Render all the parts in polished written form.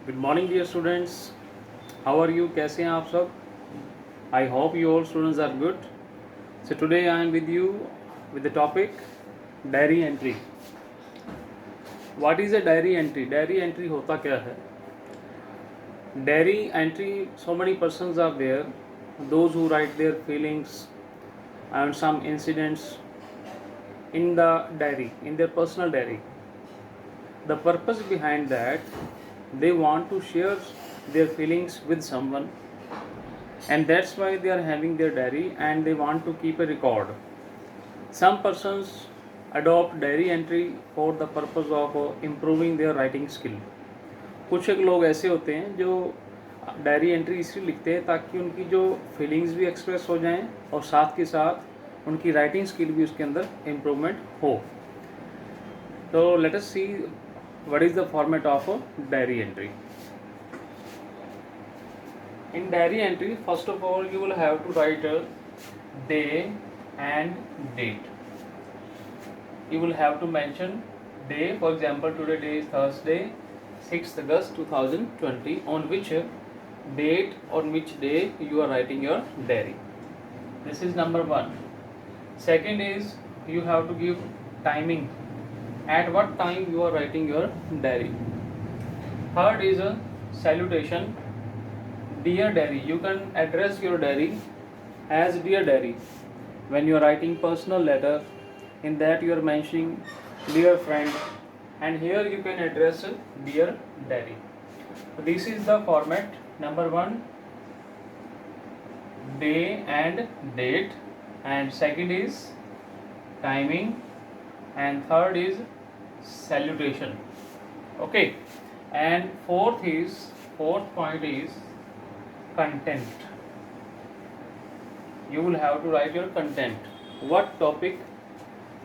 Good morning dear students, how are you? कैसे हैं आप सब? I hope you all students are good. So today I am with you with the topic diary entry. What is a diary entry? Diary entry होता क्या है? Diary entry, so many persons are there, those who write their feelings and some incidents in the diary, in their personal diary. The purpose behind that, they want to share their feelings with someone, and that's why they are having their diary and they want to keep a record. Some persons adopt diary entry for the purpose of improving their writing skill. कुछ एक लोग ऐसे होते हैं जो diary entry इसलिए लिखते हैं ताकि उनकी जो फीलिंग्स भी एक्सप्रेस हो जाएं और साथ के साथ उनकी राइटिंग स्किल भी उसके अंदर इम्प्रूवमेंट हो. तो let us see what is the format of diary entry. In diary entry, first of all, you will have to write a day and date. You will have to mention day. For example, today day is Thursday, 6th August 2020. On which date, on which day you are writing your diary. This is number one. Second is you have to give timing. At what time you are writing your diary. Third is a salutation. Dear diary, you can address your diary as dear diary. When you are writing personal letter, in that you are mentioning dear friend, and here you can address dear diary. So this is the format. Number one, day and date, and second is timing, and third is salutation. Okay, and fourth point is content. You will have to write your content. What topic,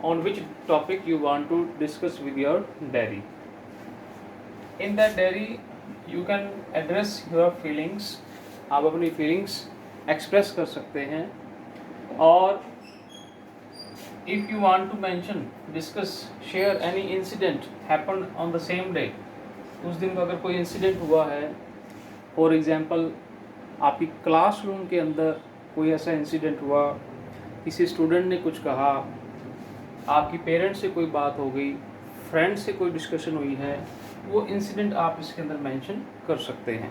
on which topic you want to discuss with your diary. In that diary you can address your feelings. आप अपनी feelings express कर सकते हैं. और if you want to mention, discuss, share any incident happened on the same day, उस दिन अगर कोई इंसिडेंट हुआ है, फॉर एग्जाम्पल आपकी क्लासरूम के अंदर कोई ऐसा इंसिडेंट हुआ, किसी स्टूडेंट ने कुछ कहा, आपकी पेरेंट्स से कोई बात हो गई, फ्रेंड से कोई डिस्कशन हुई है, वो इंसिडेंट आप इसके अंदर मेंशन कर सकते हैं.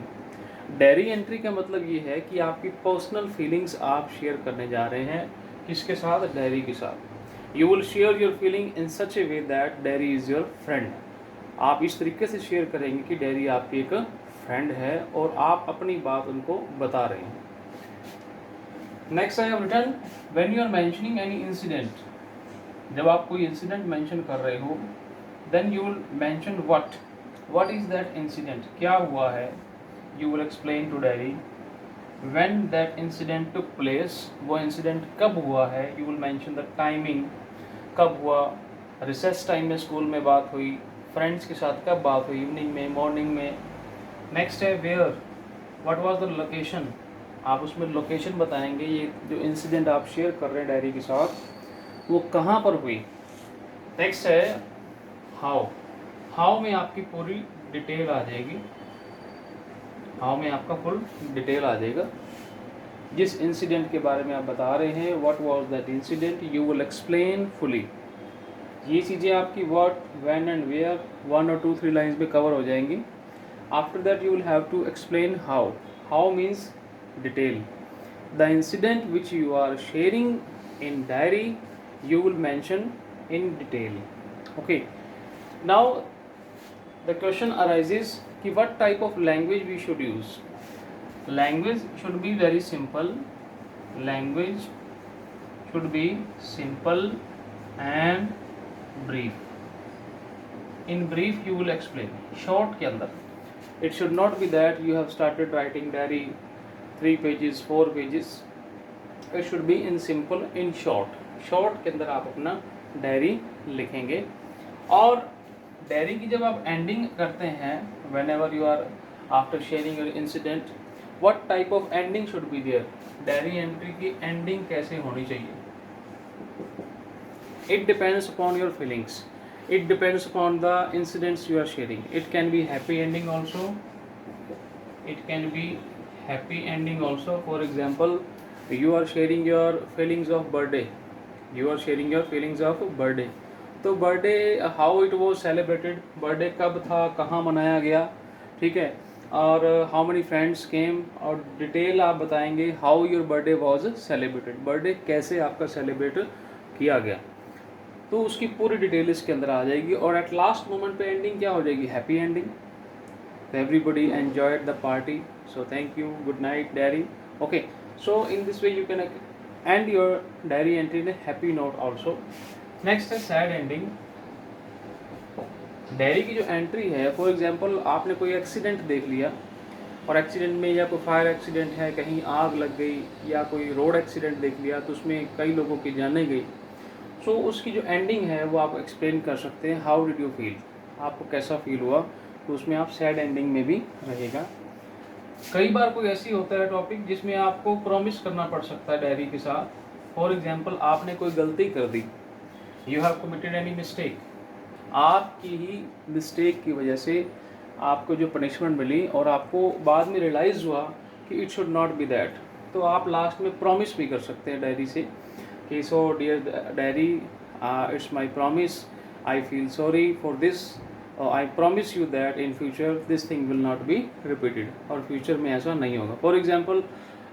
डायरी एंट्री का मतलब ये है कि आपकी पर्सनल फीलिंग्स आप शेयर करने जा रहे हैं. किसके साथ? डायरी के साथ. You will share your feeling in such A way that diary is your friend. आप इस तरीके से शेयर करेंगे कि डायरी आपकी एक फ्रेंड है और आप अपनी बात उनको बता रहे हैं. Next I have written, when you are mentioning any incident, जब आप कोई इंसिडेंट मेंशन कर रहे हो, then you will mention what is that incident, क्या हुआ है. You will explain to diary when that incident took place, वो इंसिडेंट कब हुआ है. You will mention the timing, कब हुआ, रिसेस टाइम में स्कूल में बात हुई, फ्रेंड्स के साथ कब बात हुई, इवनिंग में, मॉर्निंग में. नेक्स्ट है where, what was the location, आप उसमें लोकेशन बताएंगे. ये जो इंसिडेंट आप शेयर कर रहे हैं डायरी के साथ, वो कहाँ पर हुई. नेक्स्ट है हाउ. हाउ में आपकी पूरी डिटेल आ जाएगी. हाउ में आपका फुल डिटेल आ जाएगा. जिस इंसिडेंट के बारे में आप बता रहे हैं, what was that incident, you will explain fully. ये चीज़ें आपकी व्हाट, व्हेन एंड वेयर 1 और 2 3 लाइन्स में कवर हो जाएंगी. After that you will have to explain how. How means detail. The incident which you are sharing in diary, you will mention in detail. Okay. Now the question arises कि what type of language we should use. Language should be very simple. Language should be simple and brief. In brief you will explain. Short के अंदर. It should not be that you have started writing diary 3 pages 4 pages. It should be in simple, in short. Short के अंदर आप अपना diary लिखेंगे. और diary की जब आप एंडिंग करते हैं, whenever you are after sharing your incident, what type of ending should be there. Diary entry की एंडिंग कैसे होनी चाहिए. It depends upon your feelings. It depends upon the incidents you are sharing. It can be happy ending also. It can be happy ending also. For example, you are sharing your feelings of birthday. You are sharing your feelings of birthday. तो birthday how it was celebrated, birthday कब था, कहाँ मनाया गया, ठीक है, और how many friends came, और डिटेल आप बताएंगे how your birthday was celebrated, birthday कैसे आपका सेलिब्रेट किया गया, तो उसकी पूरी डिटेल इसके अंदर आ जाएगी। और एट लास्ट मोमेंट पे एंडिंग क्या हो जाएगी, हैप्पी एंडिंग। तो everybody enjoyed the party, so thank you, good night diary. Okay, so in this way you can and your diary entry in happy note also. Next है sad ending. Diary की जो entry है, for example आपने कोई accident देख लिया, और accident में या कोई फायर एक्सीडेंट है, कहीं आग लग गई, या कोई रोड एक्सीडेंट देख लिया तो उसमें कई लोगों की जानें गई, सो उसकी जो एंडिंग है वो आप एक्सप्लेन कर सकते हैं, हाउ डिड यू फील, आपको कैसा फील हुआ, तो उसमें आप सैड एंडिंग में भी रहेगा। कई बार कोई ऐसी होता है टॉपिक जिसमें आपको प्रॉमिस करना पड़ सकता है डायरी के साथ। फॉर एग्जांपल आपने कोई गलती कर दी, you have committed any mistake, आपकी ही मिस्टेक की वजह से आपको जो पनिशमेंट मिली और आपको बाद में रियलाइज़ हुआ कि it should not be that, तो आप लास्ट में प्रॉमिस भी कर सकते हैं डायरी से कि so dear diary, it's my promise, I feel sorry for this, I promise you that in future this thing will not be repeated, और फ्यूचर में ऐसा नहीं होगा। फॉर एग्जाम्पल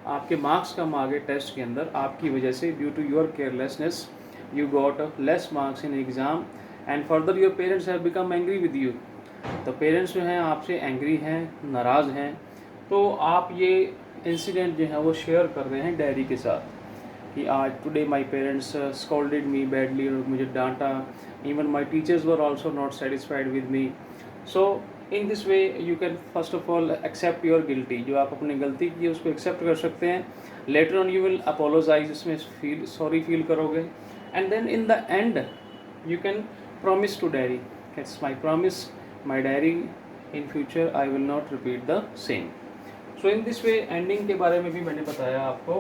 आपके मार्क्स कम आ गए टेस्ट के अंदर आपकी वजह से, due to your carelessness you got less marks in exam and further your parents have become angry with you, तो पेरेंट्स जो हैं आपसे एंग्री हैं, नाराज़ हैं, तो आप ये इंसिडेंट जो है वो शेयर कर रहे हैं डायरी के साथ कि आज today my parents scolded me badly, और मुझे डांटा, even my teachers were also not satisfied with me. So in this way you can first of all except your guilty, जो आप अपनी गलती की है उसको एक्सेप्ट कर सकते हैं। Later on you will apologize, उसमें फील सॉरी फील करोगे, and then in the end you can promise to diary, it's my promise, my diary, in future I will not repeat the same। so in this way ending के बारे में भी मैंने बताया आपको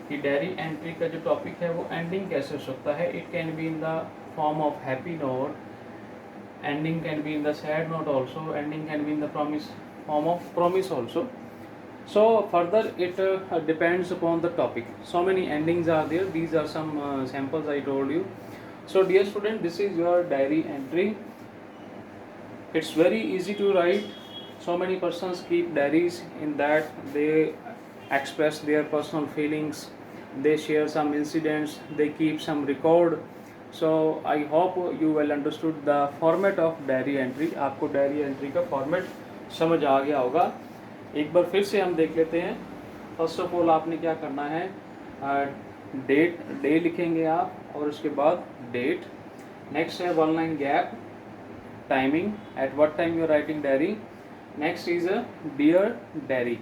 कि diary entry का जो टॉपिक है वो एंडिंग कैसे हो सकता है। It can be in the form of happy note, ending can be in the sad note also, ending can be in the promise form of promise also. So further it depends upon the topic. So many endings are there. These are some samples I told you. So dear student, this is your diary entry. It's very easy to write. So many persons keep diaries, in that they express their personal feelings, they share some incidents, they keep some record. So I hope you well understood the format of diary entry. आपको diary entry का format समझ आ गया होगा। एक बार फिर से हम देख लेते हैं। फर्स्ट ऑफ ऑल आपने क्या करना है, डेट, डे लिखेंगे आप, और उसके बाद डेट। नेक्स्ट है 1 line gap, timing, at what time you are writing diary. Next is a dear diary,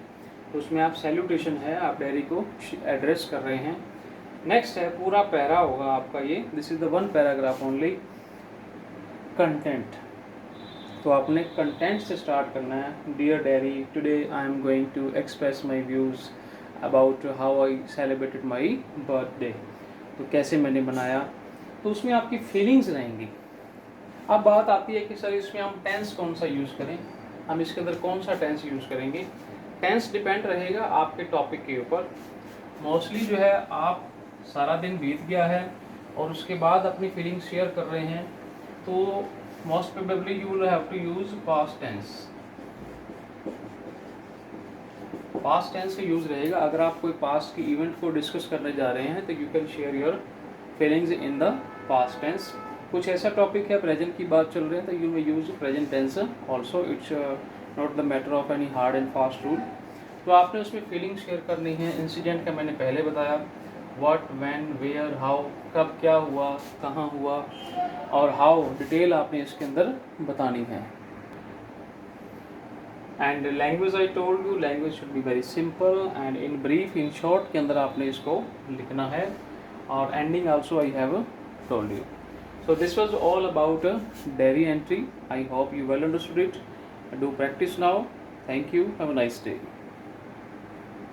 तो उसमें आप सैल्यूटेशन है, आप डायरी को एड्रेस कर रहे हैं। नेक्स्ट है पूरा पैरा होगा आपका ये, this is the 1 paragraph only, content. तो आपने कंटेंट से स्टार्ट करना है। Dear diary, today I am going to express my views about how I celebrated my birthday, तो कैसे मैंने बनाया, तो उसमें आपकी फीलिंग्स रहेंगी। अब बात आती है कि सर इसमें हम टेंस कौन सा यूज़ करें, हम इसके अंदर कौन सा टेंस यूज़ करेंगे। टेंस डिपेंड रहेगा आपके टॉपिक के ऊपर। मोस्टली जो है आप सारा दिन बीत गया है और उसके बाद अपनी फीलिंग्स शेयर कर रहे हैं, तो most probably you will have to use past tense। past tense का यूज़ रहेगा। अगर आप कोई पास्ट की इवेंट को डिस्कस करने जा रहे हैं तो you can share your feelings in the past tense. कुछ ऐसा टॉपिक है प्रेजेंट की बात चल रही है तो you may use present tense also, it's not the matter of any hard and fast rule. तो आपने उसमें फीलिंग्स शेयर करनी है। इंसिडेंट का मैंने पहले बताया, व्हाट, व्हेन, वेयर, हाउ, कब क्या हुआ, कहाँ हुआ, और हाउ डिटेल आपने इसके अंदर बतानी है। And language I told you, language should be very simple and in brief, in short के अंदर आपने इसको लिखना है। और ending also I have told you. So this was all about diary entry. I hope you well understood it. Do practice now. Thank you. Have a nice day.